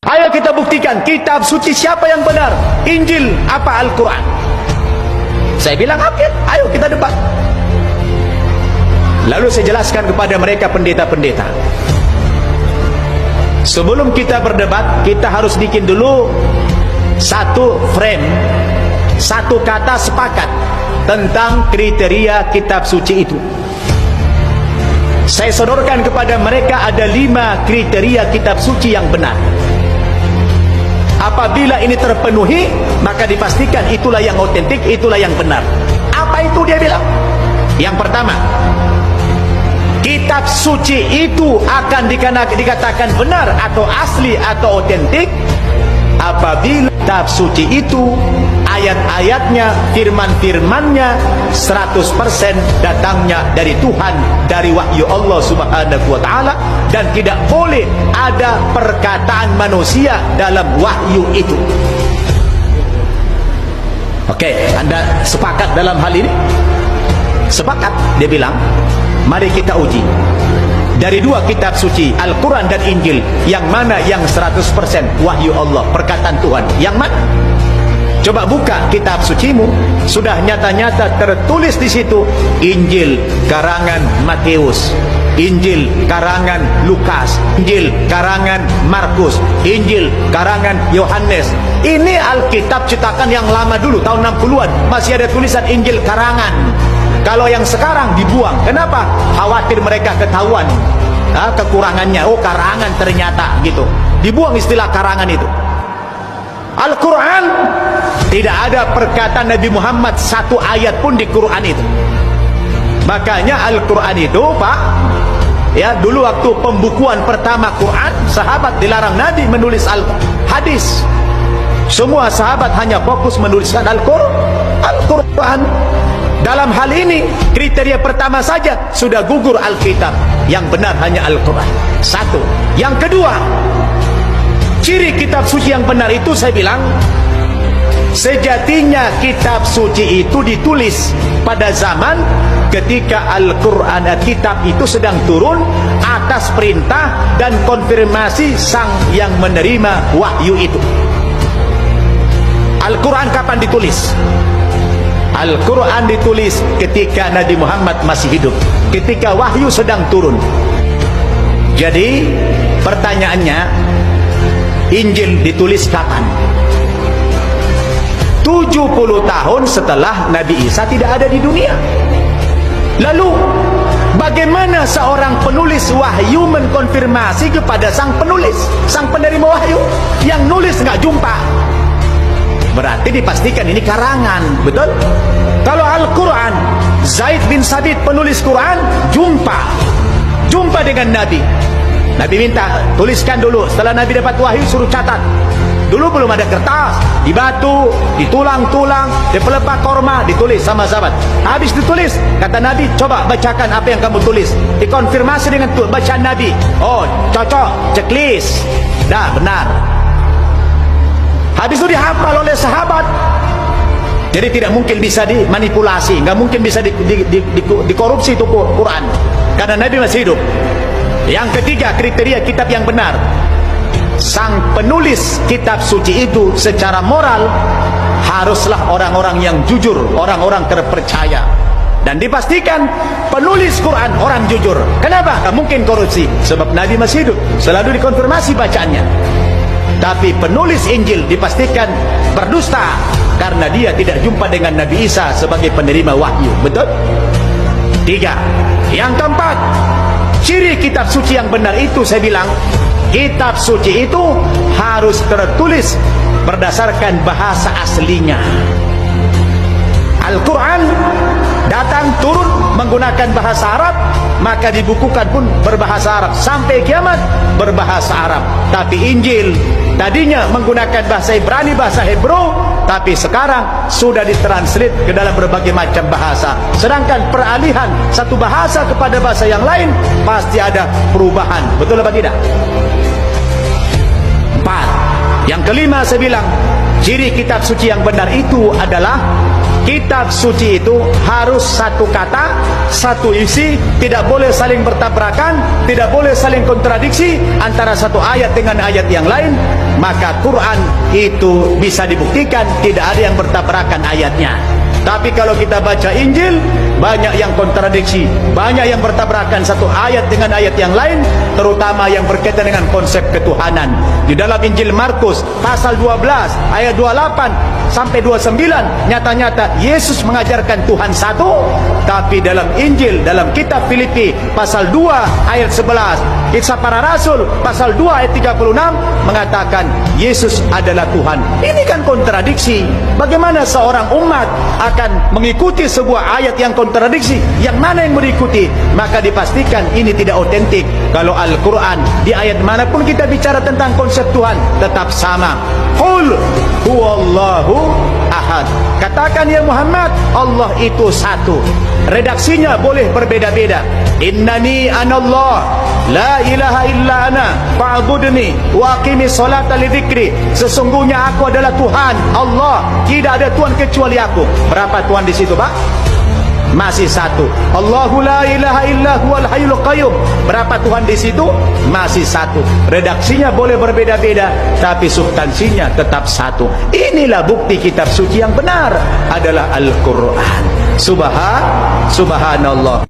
Ayo kita buktikan kitab suci siapa yang benar, Injil apa Al-Quran? Saya bilang oke, ayo kita debat. Lalu saya jelaskan kepada mereka pendeta-pendeta, sebelum kita berdebat, kita harus bikin dulu satu frame, satu kata sepakat tentang kriteria kitab suci itu. Saya sodorkan kepada mereka ada 5 kriteria kitab suci yang benar. Apabila ini terpenuhi, maka dipastikan itulah yang otentik, itulah yang benar. Apa itu dia bilang? Yang pertama, kitab suci itu akan dikatakan benar atau asli atau otentik apabila kitab suci itu ayat-ayatnya, firman-firmannya 100% datangnya dari Tuhan, dari wahyu Allah Subhanahu wa ta'ala, dan tidak boleh ada perkataan manusia dalam wahyu itu. Oke, Anda sepakat dalam hal ini? Sepakat, dia bilang. Mari kita uji dari 2 kitab suci, Al-Quran dan Injil, yang mana yang 100% wahyu Allah, perkataan Tuhan, yang mana? Coba buka kitab sucimu, sudah nyata-nyata tertulis di situ Injil karangan Matius, Injil karangan Lukas, Injil karangan Markus, Injil karangan Yohanes. Ini Alkitab cetakan yang lama dulu, tahun 60-an, masih ada tulisan Injil karangan. Kalau yang sekarang dibuang, kenapa? Khawatir mereka ketahuan kekurangannya. Oh, karangan ternyata gitu, dibuang istilah karangan itu. Al-Quran, tidak ada perkataan Nabi Muhammad satu ayat pun di Quran itu. Makanya Al-Quran itu, Pak, ya, dulu waktu pembukuan pertama Quran, sahabat dilarang Nabi menulis hadis. Semua sahabat hanya fokus menuliskan Al-Quran. Dalam hal ini, kriteria pertama saja sudah gugur Alkitab. Yang benar hanya Al-Quran. Satu. Yang kedua, ciri kitab suci yang benar itu, saya bilang, sejatinya kitab suci itu ditulis pada zaman ketika Al-Quran, kitab itu sedang turun atas perintah dan konfirmasi sang yang menerima wahyu itu. Al-Quran kapan ditulis? Al-Quran ditulis ketika Nabi Muhammad masih hidup, ketika wahyu sedang turun. Jadi pertanyaannya, Injil ditulis kapan? 70 tahun setelah Nabi Isa tidak ada di dunia. Lalu bagaimana seorang penulis wahyu mengkonfirmasi kepada sang penulis, sang penerima wahyu? Yang nulis nggak jumpa, berarti dipastikan ini karangan, betul? Kalau Al-Quran, Zaid bin Sabit penulis Quran, jumpa dengan Nabi. Nabi minta, tuliskan dulu. Setelah Nabi dapat wahyu, suruh catat. Dulu belum ada kertas, di batu, di tulang-tulang, di pelepah korma, ditulis sama sahabat. Habis ditulis, kata Nabi, coba bacakan apa yang kamu tulis. Dikonfirmasi dengan bacaan Nabi. Oh, cocok, checklist, dah benar. Habis itu dihafal oleh sahabat. Jadi tidak mungkin bisa dimanipulasi, nggak mungkin bisa dikorupsi itu Quran, karena Nabi masih hidup. Yang ketiga, kriteria kitab yang benar, sang penulis kitab suci itu secara moral haruslah orang-orang yang jujur, orang-orang terpercaya, dan dipastikan penulis Quran orang jujur. Kenapa? Nggak mungkin korupsi, sebab Nabi masih hidup, selalu dikonfirmasi bacaannya. Tapi penulis Injil dipastikan berdusta karena dia tidak jumpa dengan Nabi Isa sebagai penerima wahyu, betul? 3. Yang keempat, ciri kitab suci yang benar itu, saya bilang, kitab suci itu harus tertulis berdasarkan bahasa aslinya. Al-Quran datang turun menggunakan bahasa Arab, maka dibukukan pun berbahasa Arab sampai kiamat berbahasa Arab. Tapi Injil tadinya menggunakan bahasa Ibrani, bahasa Hebrew, tapi sekarang sudah ditranslate ke dalam berbagai macam bahasa. Sedangkan peralihan satu bahasa kepada bahasa yang lain pasti ada perubahan, betul apa tidak? 4. Yang kelima, saya bilang, ciri kitab suci yang benar itu adalah kitab suci itu harus satu kata, satu isi, tidak boleh saling bertabrakan, tidak boleh saling kontradiksi antara satu ayat dengan ayat yang lain. Maka Quran itu bisa dibuktikan tidak ada yang bertabrakan ayatnya. Tapi kalau kita baca Injil, banyak yang kontradiksi, banyak yang bertabrakan satu ayat dengan ayat yang lain, terutama yang berkaitan dengan konsep ketuhanan. Di dalam Injil Markus pasal 12 ayat 28 sampai 29, nyata-nyata Yesus mengajarkan Tuhan satu. Tapi dalam Injil, dalam kitab Filipi pasal 2 ayat 11, Kisah Para Rasul pasal 2 ayat 36 mengatakan Yesus adalah Tuhan. Ini kan kontradiksi. Bagaimana seorang umat akan mengikuti sebuah ayat yang kontradiksi? Yang mana yang mengikuti? Maka dipastikan ini tidak otentik. Kalau Al-Quran, di ayat manapun kita bicara tentang konsep Tuhan, tetap sama. Qul huwallahu ahad. Katakan ya Muhammad, Allah itu satu. Redaksinya boleh berbeda-beda. Innani anallah, la ilaha illa ana, fa'budni wa aqimi sholata li dzikri. Sesungguhnya aku adalah Tuhan, Allah, tidak ada Tuhan kecuali aku. Berapa Tuhan di situ, Pak? Masih satu. Allahu la ilaha illa huwal hayyul qayyum. Berapa Tuhan di situ? Masih satu. Redaksinya boleh berbeda-beda, tapi substansinya tetap satu. Inilah bukti kitab suci yang benar adalah Al-Quran. Subhanallah.